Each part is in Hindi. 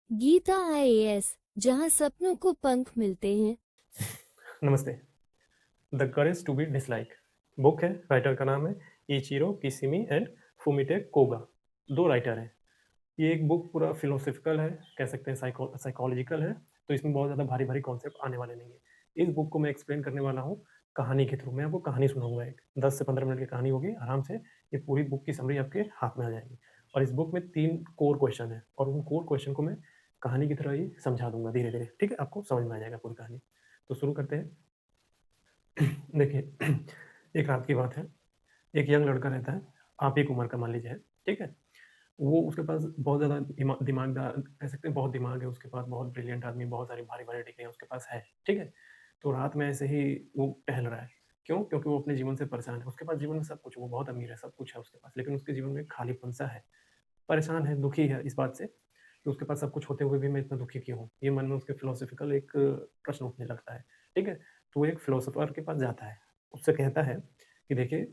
गीता आईएएस, जहां सपनों को पंख मिलते हैं। नमस्ते। The courage to be dislike book है। राइटर का नाम है इचिरो किशिमी एंड फुमिटे कोगा। दो राइटर हैं। ये एक बुक पूरा फिलोसफिकल है, कह सकते हैं साइकोलॉजिकल है। तो इसमें बहुत ज़्यादा भारी भारी कॉन्सेप्ट आने वाले नहीं है। इस बुक को मैं एक्सप्लेन करने वाला हूँ कहानी के थ्रू। मैं आपको कहानी सुनाऊंगा, एक 10 से 15 मिनट की कहानी होगी आराम से। ये पूरी बुक की समरी आपके हाथ में आ जाएगी। और इस बुक में 3 कोर क्वेश्चन है और उन कोर क्वेश्चन को मैं कहानी की तरह ही समझा दूंगा धीरे धीरे। ठीक है, आपको समझ में आ जाएगा पूरी कहानी। तो शुरू करते हैं। देखिए, एक रात की बात है। एक यंग लड़का रहता है, आप ही की उम्र का मान लीजिए है, ठीक है। वो उसके पास बहुत ज़्यादा दिमागदार, कह सकते हैं बहुत दिमाग है उसके पास, बहुत ब्रिलियंट आदमी, बहुत सारी भारी-भारी डिग्रियाँ उसके पास है, ठीक है। तो रात में ऐसे ही वो टहल रहा है। क्यों? क्योंकि वो अपने जीवन से परेशान है। उसके पास जीवन में सब कुछ है, वो बहुत अमीर है, सब कुछ है उसके पास, लेकिन उसके जीवन में खालीपन-सा है। परेशान है, दुखी है इस बात से कि उसके पास सब कुछ होते हुए भी मैं इतना दुखी क्यों हूँ? ये मन में उसके फिलोसॉफिकल एक प्रश्न उठने लगता है, ठीक है? तो वो एक फिलोसोफर के पास जाता है, उससे कहता है कि देखिए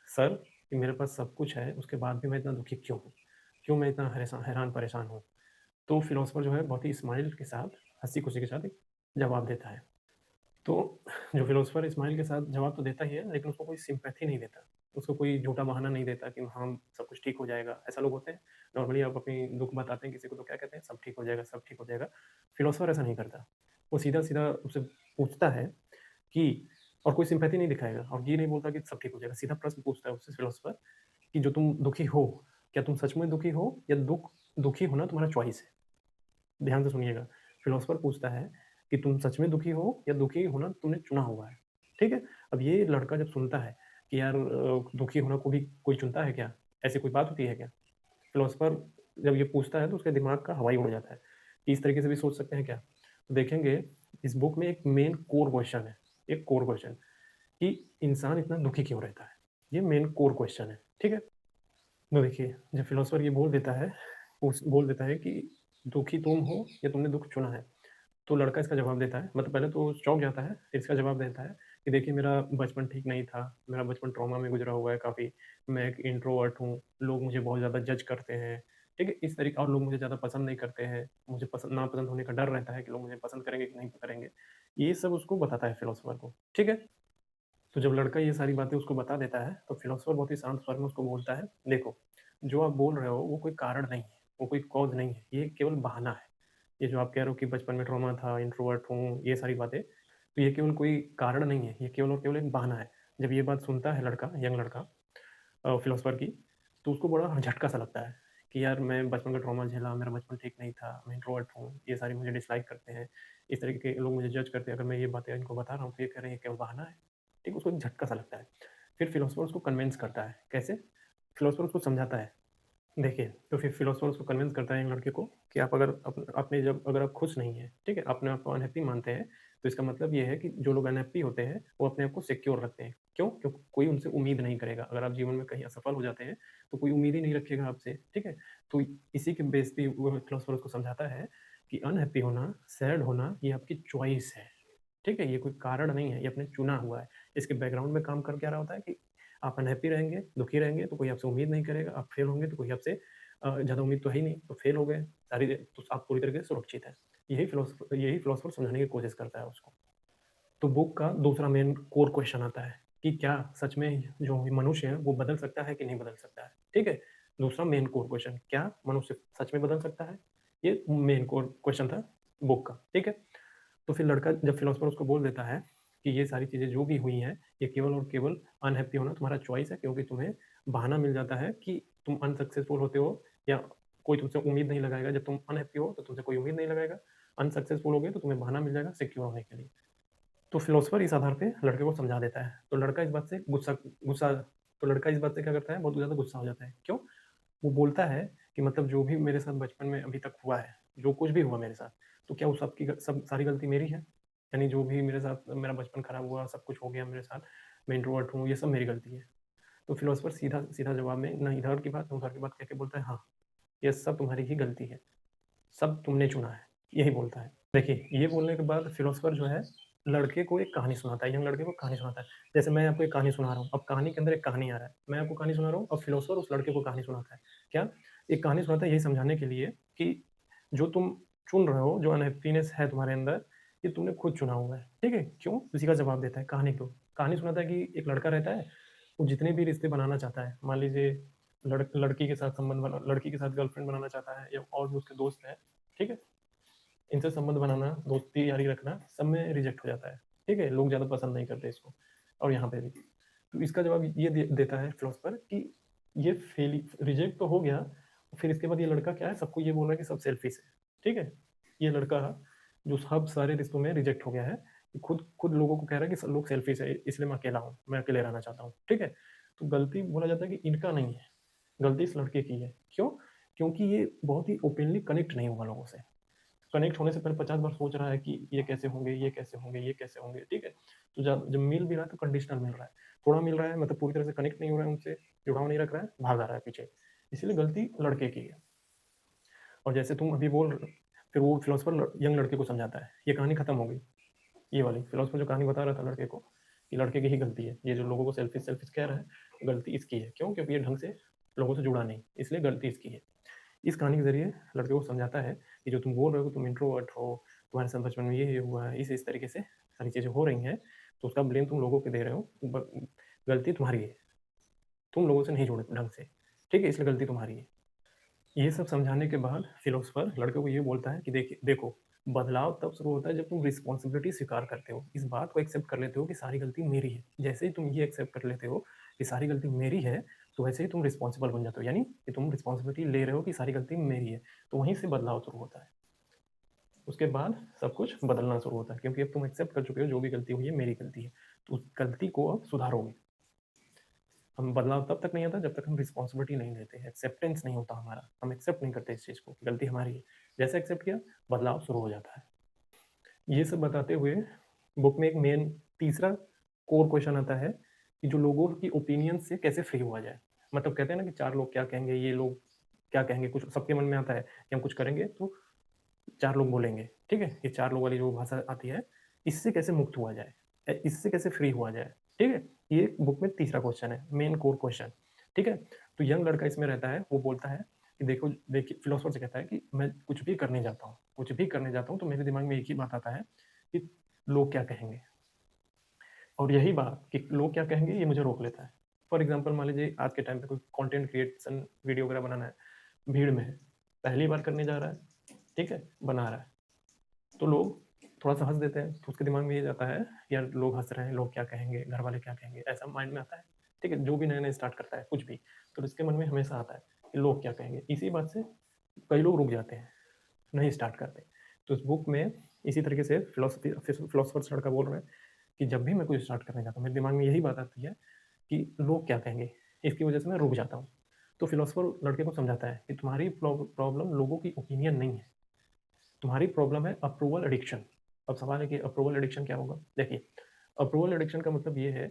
सर, कि मेरे पास सब कुछ है, उसके बाद भी मैं इतना दुखी क्यों हूँ? क्यों मैं इतना हैरान परेशान हूँ? तो फिलोसोफर जो है बहुत ही स्माइल के साथ, हँसी-खुशी के साथ एक जवाब देता है। तो जो फिलोसोफर स्माइल के साथ जवाब तो देता ही है, लेकिन उसको कोई सिम्पैथी नहीं देता। उसको कोई झूठा बहाना नहीं देता कि हाँ, सब कुछ ठीक हो जाएगा। ऐसा लोग होते हैं, नॉर्मली आप अपनी दुःख बताते हैं किसी को तो क्या कहते हैं, सब ठीक हो जाएगा, सब ठीक हो जाएगा। फिलोसोफर ऐसा नहीं करता। वो सीधा-सीधा उससे पूछता है कि, और कोई सिम्पैथी नहीं दिखाएगा और ये नहीं बोलता कि सब ठीक हो जाएगा। सीधा प्रश्न पूछता है उससे फिलोसोफर कि जो तुम दुखी हो, क्या तुम सच में दुखी हो या दुखी होना तुम्हारा चॉइस है? ध्यान से सुनिएगा। फिलोसोफर पूछता है कि तुम सच में दुखी हो या दुखी होना तुमने चुना हुआ है, ठीक है। अब ये लड़का जब सुनता है कि यार दुखी होना को भी कोई चुनता है क्या? ऐसी कोई बात होती है क्या? फिलोसोफर जब ये पूछता है तो उसके दिमाग का हवाई उड़ जाता है कि इस तरीके से भी सोच सकते हैं क्या? तो देखेंगे इस बुक में एक मेन कोर क्वेश्चन है, एक कोर क्वेश्चन कि इंसान इतना दुखी क्यों रहता है? ये मेन कोर क्वेश्चन है, ठीक है। तो देखिए, जब फिलोसोफर ये बोल देता है, उस बोल देता है कि दुखी तुम हो या तुमने दुःख चुना है। तो लड़का इसका जवाब देता है, मतलब पहले तो चौंक जाता है, फिर इसका जवाब देता है कि देखिए मेरा बचपन ठीक नहीं था, मेरा बचपन ट्रॉमा में गुज़रा हुआ है काफ़ी, मैं एक इंट्रोवर्ट हूँ, लोग मुझे बहुत ज़्यादा जज करते हैं, ठीक है? इस तरीके, और लोग मुझे ज़्यादा पसंद नहीं करते हैं, मुझे पसंद नापसंद होने का डर रहता है कि लोग मुझे पसंद करेंगे कि नहीं करेंगे। ये सब उसको बताता है फिलोसोफर को, ठीक है? तो जब लड़का ये सारी बातें उसको बता देता है, तो फिलोसोफर बहुत ही शांत स्वर में उसको बोलता है, देखो, जो आप बोल रहे हो वो कोई कारण नहीं है, वो कोई कॉज़ नहीं है, ये केवल बहाना है। ये जो आप कह रहे हो कि बचपन में ट्रॉमा था, इंट्रोवर्ट हूँ, ये सारी बातें, तो ये केवल कोई कारण नहीं है, ये केवल और केवल एक बहाना है। जब ये बात सुनता है लड़का, यंग लड़का फिलोसोफर की, तो उसको बड़ा झटका सा लगता है कि यार मैं बचपन का ट्रॉमा झेला, मेरा बचपन ठीक नहीं था, मैं इंट्रोवर्ट हूँ, ये सारे मुझे डिसलाइक करते हैं, इस तरीके के लोग मुझे जज करते हैं, अगर मैं ये बातें इनको बता रहा हूँ तो ये कह रहे हैं ये केवल बहाना है। ठीक, उसको एक झटका सा लगता है। फिर फिलोसोफर उसको कन्विंस करता है, कैसे? फिलोसोफर उसको समझाता है। देखिए, तो फिर फिलोसोफर उसको कन्विंस करता है, एक लड़के को, कि आप अगर अपने जब अगर आप खुश नहीं हैं, ठीक है? अपने आप को अनहैप्पी मानते हैं, तो इसका मतलब ये है कि जो लोग अनहैप्पी होते हैं, वो अपने आप को सिक्योर रखते हैं। क्यों? क्योंकि कोई उनसे उम्मीद नहीं करेगा। अगर आप जीवन में कहीं असफल हो जाते हैं, तो कोई उम्मीद ही नहीं रखेगा आपसे, ठीक है? तो इसी के बेस पे वो फिलोसोफर उसको समझाता है कि अनहैप्पी होना, सैड होना, ये आपकी चॉइस है, ठीक है? ये कोई कारण नहीं है, ये आपने चुना हुआ है। इसके बैकग्राउंड में काम कर क्या रहा होता है कि आप अनहैप्पी रहेंगे, दुखी रहेंगे, तो कोई आपसे उम्मीद नहीं करेगा, आप फेल होंगे तो कोई आपसे ज़्यादा उम्मीद तो है ही नहीं, तो फेल हो गए, तो आप पूरी तरीके से सुरक्षित हैं। यही फिलोसोफर समझाने की कोशिश करता है उसको। तो बुक का दूसरा मेन कोर क्वेश्चन आता है कि क्या सच में जो मनुष्य है वो बदल सकता है कि नहीं बदल सकता है, ठीक है? दूसरा मेन कोर क्वेश्चन, क्या मनुष्य सच में बदल सकता है? ये मेन कोर क्वेश्चन था बुक का, ठीक है? तो फिर लड़का, जब फिलोसोफर उसको बोल देता है कि ये सारी चीज़ें जो भी हुई हैं, ये केवल और केवल अनहैप्पी होना तुम्हारा चॉइस है, क्योंकि तुम्हें बहाना मिल जाता है कि तुम अनसक्सेसफुल होते हो, या कोई तुमसे उम्मीद नहीं लगाएगा। जब तुम अनहैप्पी हो तो तुमसे कोई उम्मीद नहीं लगाएगा, अनसक्सेसफुल हो गए तो तुम्हें बहाना मिल जाएगा सिक्योर होने के लिए। तो फिलोसोफर इस आधार पे लड़के को समझा देता है। तो लड़का इस बात से गुस्सा तो लड़का इस बात से क्या करता है, बहुत ज़्यादा गुस्सा हो जाता है। क्यों? वो बोलता है कि मतलब जो भी मेरे साथ बचपन में अभी तक हुआ है, जो कुछ भी हुआ मेरे साथ, तो क्या वो सब सारी गलती मेरी है? यानी जो भी मेरे साथ मेरा बचपन खराब हुआ, सब कुछ हो गया मेरे साथ, मैं इंट्रोवर्ट हूँ, ये सब मेरी गलती है। तो फिलोसोफर सीधा जवाब में ना इधर की बात ना उधर की बात कह के बोलता है, हाँ, ये सब तुम्हारी ही गलती है, सब तुमने चुना है, यही बोलता है। देखिए, ये बोलने के बाद फिलोसोफर जो है, लड़के को एक कहानी सुनाता है, यंग लड़के को कहानी सुनाता है। जैसे मैं आपको एक कहानी सुना रहा हूँ, अब कहानी के अंदर एक कहानी आ रहा है, मैं आपको कहानी सुना रहा हूँ, अब फिलोसोफर उस लड़के को कहानी सुनाता है। क्या? एक कहानी सुनाता है यही समझाने के लिए कि जो तुम चुन रहे हो, जो अनहैप्पीनेस है तुम्हारे अंदर, ये तुमने खुद चुना हुआ है, ठीक है? क्यों? उसी का जवाब देता है कहानी को। कहानी सुनाता है कि एक लड़का रहता है, वो जितने भी रिश्ते बनाना चाहता है, मान लीजिए लड़की के साथ संबंध बना, लड़की के साथ गर्लफ्रेंड बनाना चाहता है, या और भी उसके दोस्त हैं, ठीक है? इनसे संबंध बनाना, दोस्ती यारी रखना, सब में रिजेक्ट हो जाता है, ठीक है? लोग ज़्यादा पसंद नहीं करते इसको, और यहाँ पे भी। तो इसका जवाब ये देता है फिलोसफर कि ये फेल रिजेक्ट तो हो गया, फिर इसके बाद ये लड़का क्या है, सबको ये बोल रहा है कि सब सेल्फिश है, ठीक है? ये लड़का जो सब सारे रिश्तों में रिजेक्ट हो गया है, खुद खुद लोगों को कह रहा है कि सब लोग सेल्फिश है, इसलिए मैं अकेला हूँ, मैं अकेले रहना चाहता हूँ, ठीक है? तो गलती बोला जाता है कि इनका नहीं है, गलती इस लड़के की है। क्यों? क्योंकि ये बहुत ही ओपनली कनेक्ट नहीं हुआ लोगों से। कनेक्ट होने से पहले 50 बार सोच रहा है कि ये कैसे होंगे, ये कैसे होंगे, ये कैसे होंगे, ठीक है? तो जब जब मिल भी रहा है तो कंडीशनल मिल रहा है, थोड़ा मिल रहा है, मतलब पूरी तरह से कनेक्ट नहीं हो रहा है उनसे, जुड़ाव नहीं रख रहा है, भाग आ रहा है पीछे, इसीलिए गलती लड़के की है। और जैसे तुम अभी बोल रहे, फिर वो फिलोसफर यंग लड़के को समझाता है, ये कहानी खत्म हो गई। ये वाली फिलोसफर जो कहानी बता रहा था लड़के को कि लड़के की ही गलती है, ये जो लोगों को सेल्फिश सेल्फिश कह रहा है, गलती इसकी है। क्यों? क्योंकि ये ढंग से लोगों से जुड़ा नहीं, इसलिए गलती इसकी है। इस कहानी के जरिए लड़के को समझाता है कि जो तुम बोल रहे हो कि तुम इंट्रोवर्ट हो, तुम्हारे साथ बचपन में ये हुआ है, इस तरीके से सारी चीज़ें हो रही हैं, तो उसका ब्लेम तुम लोगों पे दे रहे हो, गलती तुम्हारी है, तुम लोगों से नहीं जुड़े ढंग से, ठीक है? इसलिए गलती तुम्हारी है। ये सब समझाने के बाद फिलोसफर लड़के को ये बोलता है कि देखिए देखो, बदलाव तब शुरू होता है जब तुम रिस्पॉन्सिबिलिटी स्वीकार करते हो, इस बात को एक्सेप्ट कर लेते हो कि सारी गलती मेरी है। जैसे ही तुम ये एक्सेप्ट कर लेते हो कि सारी गलती मेरी है, तो वैसे ही तुम रिस्पॉन्सिबल बन जाते हो, यानी कि तुम रिस्पॉन्सिबिलिटी ले रहे हो कि सारी गलती मेरी है, तो वहीं से बदलाव शुरू होता है। उसके बाद सब कुछ बदलना शुरू होता है, क्योंकि अब तुम एक्सेप्ट कर चुके हो जो भी गलती हुई है मेरी गलती है, तो उस गलती को अब सुधारोगे। हम बदलाव तब तक नहीं आता जब तक हम रिस्पॉन्सिबिलिटी नहीं लेते, एक्सेप्टेंस नहीं होता हमारा, हम एक्सेप्ट नहीं करते इस चीज़ को, गलती हमारी है। जैसे एक्सेप्ट किया, बदलाव शुरू हो जाता है। ये सब बताते हुए बुक में एक मेन तीसरा कोर क्वेश्चन आता है कि जो लोगों की ओपिनियन से कैसे फ्री हुआ जाए। मतलब कहते हैं ना कि चार लोग क्या कहेंगे, ये लोग क्या कहेंगे, कुछ सबके मन में आता है कि हम कुछ करेंगे तो चार लोग बोलेंगे, ठीक है? ये चार लोग वाली जो भाषा आती है, इससे कैसे मुक्त हुआ जाए, इससे कैसे फ्री हुआ जाए, ठीक है? ये बुक में तीसरा क्वेश्चन है, मेन कोर क्वेश्चन, ठीक है? तो यंग लड़का इसमें रहता है, वो बोलता है कि देखो देखिए, फिलोसफर से कहता है कि मैं कुछ भी करने जाता हूँ, कुछ भी करने जाता हूँ, तो मेरे दिमाग में एक ही बात आता है कि लोग क्या कहेंगे, और यही बात कि लोग क्या कहेंगे ये मुझे रोक लेता है। फॉर एग्जाम्पल मान लीजिए आज के टाइम पे कोई कंटेंट क्रिएशन वीडियो वगैरह बनाना है, भीड़ में है, पहली बार करने जा रहा है, ठीक है, बना रहा है, तो लोग थोड़ा-सा हँस देते हैं, तो उसके दिमाग में ये जाता है, यार लोग हँस रहे हैं, लोग क्या कहेंगे, घर वाले क्या कहेंगे, ऐसा माइंड में आता है, ठीक है? जो भी नया-नया स्टार्ट करता है, कुछ भी, तो उसके मन में हमेशा आता है कि लोग क्या कहेंगे। इसी बात से कई लोग रुक जाते हैं, नहीं स्टार्ट करते। तो इस बुक में इसी तरीके से फिलोसफर्स लड़का बोल रहा है कि जब भी मैं कुछ स्टार्ट करने जाता हूँ, मेरे दिमाग में यही बात आती है कि लोग क्या कहेंगे, इसकी वजह से मैं रुक जाता हूँ। तो फिलोसफर लड़के को समझाता है कि तुम्हारी प्रॉब्लम लोगों की ओपिनियन नहीं है, तुम्हारी प्रॉब्लम है अप्रूवल एडिक्शन। अब सवाल है कि अप्रूवल एडिक्शन क्या होगा? देखिए, अप्रूवल एडिक्शन का मतलब ये है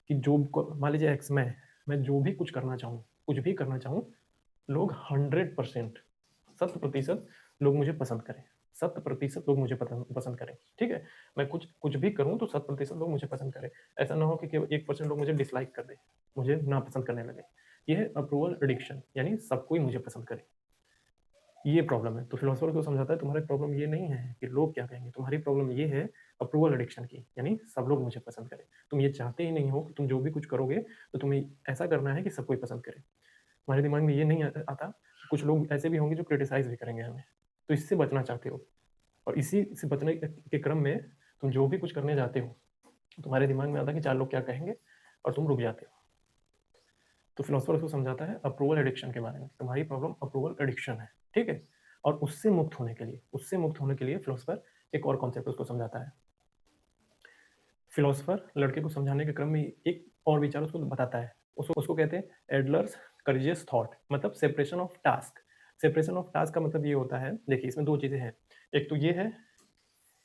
कि जो मान लीजिए एक्स मैं जो भी कुछ करना चाहूँ, कुछ भी करना चाहूँ, लोग 100% शत प्रतिशत लोग मुझे पसंद करें, शत प्रतिशत लोग मुझे पसंद करें, ठीक है? मैं कुछ कुछ भी करूँ तो शत प्रतिशत लोग मुझे पसंद करें। ऐसा ना हो कि केवल 1% लोग मुझे डिसलाइक कर दें, मुझे नापसंद करने लगे। ये है अप्रूवल एडिक्शन, यानी सब कोई मुझे पसंद करे। ये प्रॉब्लम है। तो फिलोसोफर को समझाता है तुम्हारी प्रॉब्लम ये नहीं है कि लोग क्या कहेंगे, तुम्हारी प्रॉब्लम ये है अप्रूवल एडिक्शन की, यानी सब लोग मुझे पसंद करें। तुम ये चाहते ही नहीं हो कि तुम जो भी कुछ करोगे तो तुम्हें ऐसा करना है कि सब कोई पसंद करे। तुम्हारे दिमाग में ये नहीं आता कि कुछ लोग ऐसे भी होंगे जो क्रिटिसाइज भी करेंगे हमें, तो इससे बचना चाहते हो, और इसी से बचने के क्रम में तुम जो भी कुछ करने जाते हो, तुम्हारे दिमाग में आता है कि चार लोग क्या कहेंगे, और तुम रुक जाते हो। तो फिलोसफर उसको समझाता है अप्रूवल एडिक्शन के बारे में, तुम्हारी प्रॉब्लम अप्रूवल एडिक्शन है, ठीक है? और उससे मुक्त होने के लिए फिलोसफर एक और कॉन्सेप्ट उसको समझाता है। फिलोसफर लड़के को समझाने के क्रम में एक और विचार उसको बताता है, उसको उसको कहते हैं एडलर्स करेजियस थॉट, मतलब separation of task. Separation of task का मतलब ये होता है, देखिए इसमें दो चीजें हैं, एक तो ये है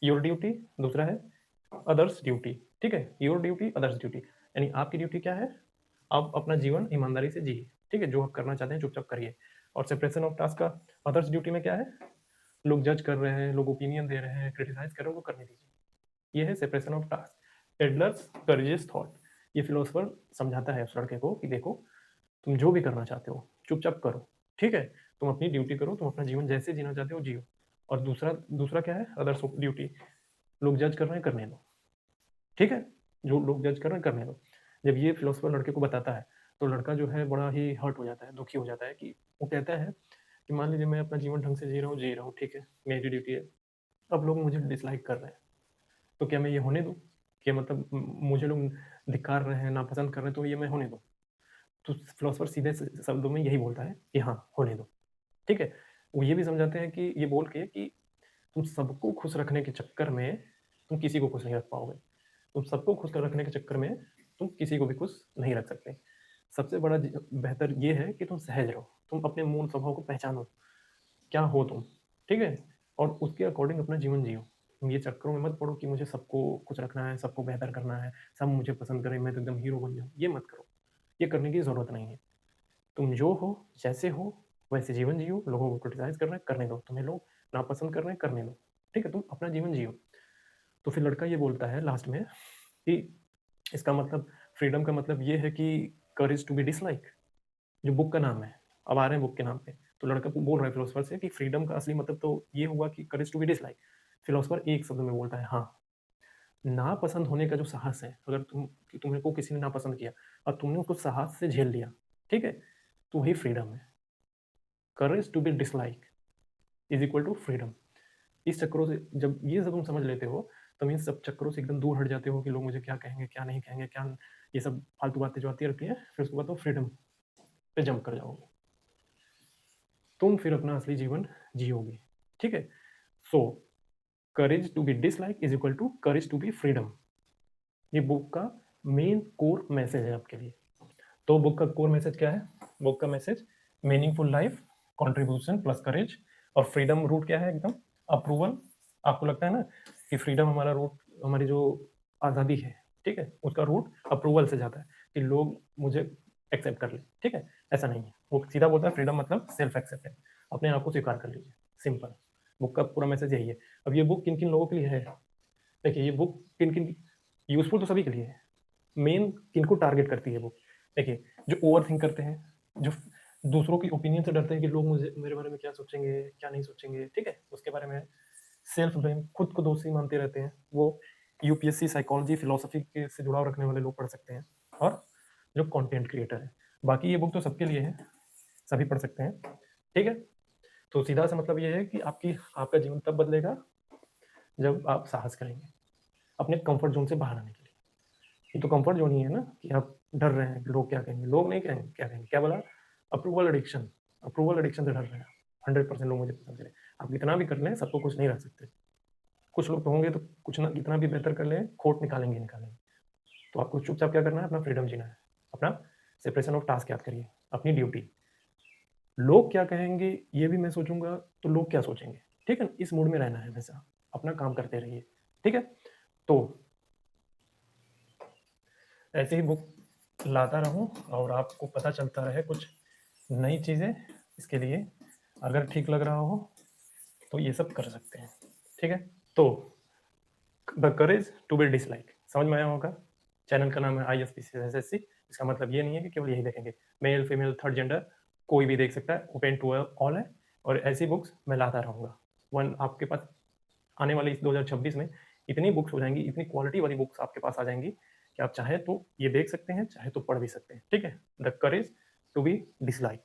योर ड्यूटी, दूसरा है अदर्स ड्यूटी, ठीक है? योर ड्यूटी, अदर्स ड्यूटी, यानी आपकी ड्यूटी क्या है, आप अपना जीवन ईमानदारी से जिए, ठीक है? जो आप करना चाहते हैं चुपचाप करिए। और सेपरेशन ऑफ टास्क का अदर्स ड्यूटी में क्या है, लोग जज कर रहे हैं, लोग ओपिनियन दे रहे हैं, क्रिटिसाइज कर रहे हैं, उनको करने दीजिए। ये है separation of task, Adler's courageous thought. ये फिलोसफर समझाता है उस लड़के को कि देखो, तुम जो भी करना चाहते हो चुपचाप करो, ठीक है? तुम अपनी ड्यूटी करो, तुम अपना जीवन जैसे जीना चाहते हो जियो, और दूसरा दूसरा क्या है, अदर्स ऑफ ड्यूटी। लोग जज कर रहे हैं, करने दो, ठीक है? जो लोग जज कर रहे हैं, करने दो। जब ये फिलोसोफर लड़के को बताता है, तो लड़का जो है बड़ा ही हर्ट हो जाता है, दुखी हो जाता है कि वो कहता है कि मान लीजिए मैं अपना जीवन ढंग से जी रहा हूँ, ठीक है? मेरी ड्यूटी है। अब लोग मुझे डिसलाइक कर रहे हैं, तो क्या मैं ये होने दूँ? कि मतलब मुझे लोग धिक्कार रहे हैं, नापसंद कर रहे हैं, तो ये मैं होने दूँ? तो फिलोसोफर सीधे शब्दों में यही बोलता है कि हाँ, होने दो, ठीक है? वो ये भी समझाते हैं कि ये बोल के कि तुम सबको खुश रखने के चक्कर में तुम किसी को खुश नहीं रख पाओगे। तुम सबको खुश कर रखने के चक्कर में तुम किसी को भी खुश नहीं रख सकते। सबसे बड़ा बेहतर ये है कि तुम सहज रहो, तुम अपने मूल स्वभाव को पहचानो, क्या हो तुम, ठीक है? और उसके अकॉर्डिंग अपना जीवन जियो। तुम ये चक्करों में मत पड़ो कि मुझे सबको खुश रखना है, सबको बेहतर करना है, सब मुझे पसंद करें, मैं तो एकदम हीरो बन जाऊँ। ये मत करो, ये करने की ज़रूरत नहीं है। तुम जो हो, जैसे हो, वैसे जीवन जियो। लोगों को क्रिटिसाइज़ कर रहे हैं, करने दो। तुम्हें लोग नापसंद कर रहे हैं, करने दो। ठीक है? तुम अपना जीवन जियो। तो फिर लड़का ये बोलता है लास्ट में कि इसका मतलब, फ्रीडम का मतलब ये है कि करेज टू बी डिसलाइक, जो बुक का नाम है। अब आ रहे हैं बुक के नाम पे। तो लड़का बोल रहा है फिलोसोफर से कि फ्रीडम का असली मतलब तो ये हुआ कि courage to be dislike. Philosopher एक शब्द में बोलता है, हाँ, नापसंद होने का जो साहस है, अगर तुम्हें को किसी ने नापसंद किया और तुमने उसको साहस से झेल लिया, ठीक है? तो वही फ्रीडम है। Courage to be dislike is equal to freedom. इस चक्करों से जब ये सब तुम समझ लेते हो, तुम इन सब चक्करों से एकदम दूर हट जाते हो कि लोग मुझे क्या कहेंगे, क्या नहीं कहेंगे, क्या ये सब फालतू बातें जो आती रहती हैं, फिर उसके बाद तो फ्रीडम पे जंप कर जाओगे। तुम फिर अपना असली जीवन जियोगे, ठीक है? So courage to be dislike is equal to courage to be freedom. ये बुक का मेन कोर मैसेज है आपके लिए। तो बुक का कोर मैसेज क्या है? बुक का message meaningful life, contribution plus courage. और फ्रीडम रूट क्या है? एकदम अप्रूवल। आपको लगता है ना कि फ्रीडम हमारा रूट, हमारी जो आज़ादी है, ठीक है, उसका रूट अप्रूवल से जाता है कि लोग मुझे एक्सेप्ट कर ले, ठीक है? ऐसा नहीं है। वो सीधा बोलता है फ्रीडम मतलब सेल्फ एक्सेप्टेंस, अपने आप को स्वीकार कर लीजिए, सिंपल। बुक का पूरा मैसेज यही है। अब ये बुक किन किन लोगों के लिए है? देखिए, ये बुक किन किन, यूजफुल तो सभी के लिए है। मेन किनको टारगेट करती है बुक? देखिए, जो ओवर थिंक करते हैं, जो दूसरों की ओपिनियन से डरते हैं कि लोग मुझे, मेरे बारे में क्या सोचेंगे, क्या नहीं सोचेंगे, ठीक है, उसके बारे में सेल्फ ब्लेम, खुद को दोषी मानते रहते हैं, वो यूपीएससी साइकोलॉजी फिलोसफी के से जुड़ाव रखने वाले लोग पढ़ सकते हैं। और जो कंटेंट क्रिएटर है, बाकी ये बुक तो सबके लिए है, सभी पढ़ सकते हैं, ठीक है? तो सीधा सा मतलब ये है कि आपका जीवन तब बदलेगा जब आप साहस करेंगे अपने कंफर्ट जोन से बाहर आने के लिए। ये तो कंफर्ट जोन ही है ना कि आप डर रहे हैं कि लोग क्या कहेंगे। लोग नहीं कहेंगे, क्या कहेंगे, क्या बोला? Approval addiction. अप्रूवल एडिक्शन से डर रहे हैं। 100% लोग मुझे पसंद करें। आप कितना भी कर लें, सबको खुश नहीं रख सकते। कुछ लोग तो होंगे तो कुछ ना, कितना भी बेहतर कर लें, खोट निकालेंगे निकालेंगे। तो आपको चुपचाप क्या करना है? अपना फ्रीडम जीना है, अपना सेपरेशन ऑफ टास्क याद करिए, अपनी ड्यूटी। लोग क्या कहेंगे ये भी मैं सोचूंगा, तो लोग क्या सोचेंगे, ठीक है? इस मूड में रहना है हमेशा, अपना काम करते रहिए, ठीक है? तो ऐसे ही बुक लाता रहूं और आपको पता चलता रहे कुछ नई चीज़ें। इसके लिए अगर ठीक लग रहा हो तो ये सब कर सकते हैं, ठीक है? तो the courage to be dislike समझ में आया होगा। चैनल का नाम है ISPCSSC। इसका मतलब ये नहीं है कि केवल यही देखेंगे, मेल फीमेल थर्ड जेंडर कोई भी देख सकता है, ओपन टू ऑल है। और ऐसी बुक्स मैं लाता रहूँगा। वन आपके पास आने वाले इस 2026 में इतनी बुक्स हो जाएंगी, इतनी क्वालिटी वाली बुक्स आपके पास आ जाएंगी कि आप चाहे तो ये देख सकते हैं, चाहे तो पढ़ भी सकते हैं, ठीक है? The courage to be dislike.